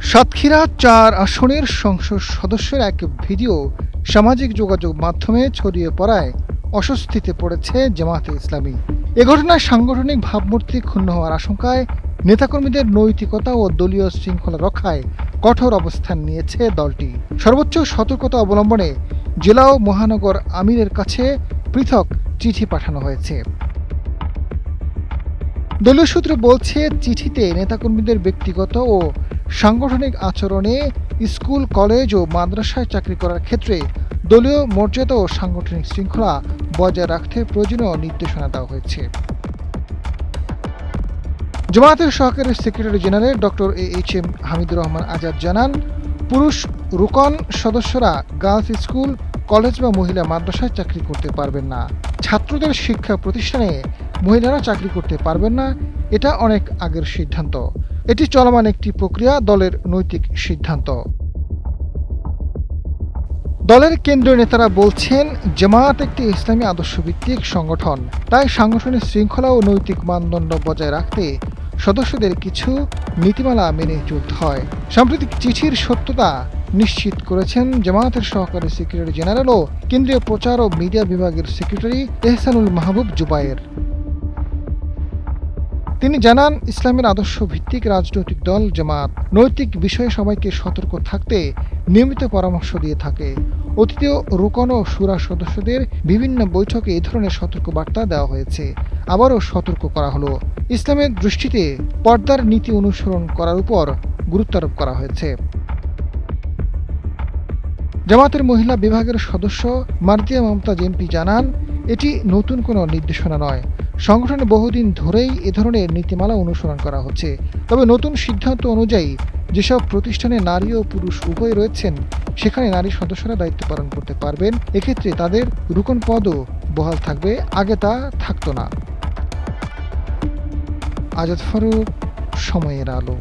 সাতক্ষীরা ৪ আসনের সংসদ সদস্যের এক ভিডিও সামাজিক যোগাযোগ মাধ্যমে ছড়িয়ে পড়ায় অস্বস্তিতে পড়েছে জামায়াতে ইসলামী। এ ঘটনায় সাংগঠনিক ভাবমূর্তি ক্ষুণ্ণ হওয়ার আশঙ্কায় নেতাকর্মীদের নৈতিকতা ও দলীয় শৃঙ্খলা রক্ষায় কঠোর অবস্থান নিয়েছে দলটি। সর্বোচ্চ সতর্কতা অবলম্বনে জেলা ও মহানগর আমিরের কাছে পৃথক চিঠি পাঠানো হয়েছে। দলীয় সূত্র বলছে, চিঠিতে নেতাকর্মীদের ব্যক্তিগত ও সাংগঠনিক আচরণে স্কুল, কলেজ ও মাদ্রাসায় চাকরি করার ক্ষেত্রে দলীয় মর্যাদা ও সাংগঠনিক শৃঙ্খলা বজায় রাখতে প্রয়োজনীয় নির্দেশনা দেওয়া হয়েছে। জামায়াতের সহকারী secretary general doctor AHM Hamidur Rahman Azad জানান, পুরুষ রুকন সদস্যরা গার্লস স্কুল, কলেজ বা মহিলা মাদ্রাসায় চাকরি করতে পারবেন না। ছাত্রদের শিক্ষা প্রতিষ্ঠানে মহিলারা চাকরি করতে পারবেন না। এটা অনেক আগের সিদ্ধান্ত। এটি চলমান একটি প্রক্রিয়া, দলের নৈতিক সিদ্ধান্ত। দলের কেন্দ্রীয় নেতারা বলছেন, জামায়াত একটি ইসলামী আদর্শভিত্তিক সংগঠন, তাই সাংগঠনিক শৃঙ্খলা ও নৈতিক মানদণ্ড বজায় রাখতে সদস্যদের কিছু নীতিমালা মেনে চলতে হয়। সাম্প্রতিক চিঠির সত্যতা নিশ্চিত করেছেন জামায়াতের সহকারী সেক্রেটারি জেনারেল ও কেন্দ্রীয় প্রচার ও মিডিয়া বিভাগের সেক্রেটারি এহসানুল মাহবুব জুবায়ের। তিনি জানান, ইসলামের আদর্শ ভিত্তিক রাজনৈতিক দল জামায়াত নৈতিক বিষয়ে সবাইকে সতর্ক থাকতে নিয়মিত পরামর্শ দিয়ে থাকে। অতীতেও রুকন ও শুরা সদস্যদের বিভিন্ন বৈঠকে এই ধরনের সতর্কবার্তা দেওয়া হয়েছে। আবারও সতর্ক করা হলো। ইসলামের দৃষ্টিতে পর্দার নীতি অনুসরণ করার উপর গুরুত্ব আরোপ করা হয়েছে। জামায়াতের মহিলা বিভাগের সদস্য মার্জিয়া মমতাজ এমপি জানান, এটি নতুন কোনো নির্দেশনা নয়। সংগঠনে বহুদিন ধরেই এ ধরনের নীতিমালা অনুসরণ করা হচ্ছে। তবে নতুন সিদ্ধান্ত অনুযায়ী যেসব প্রতিষ্ঠানে নারী ও পুরুষ উভয় রয়েছেন, সেখানে নারী সদস্যরা দায়িত্ব পালন করতে পারবেন। এক্ষেত্রে তাদের রুকন পদও বহাল থাকবে, আগে তা থাকতো না। আজাদ ফারুক, সময়ের আলো।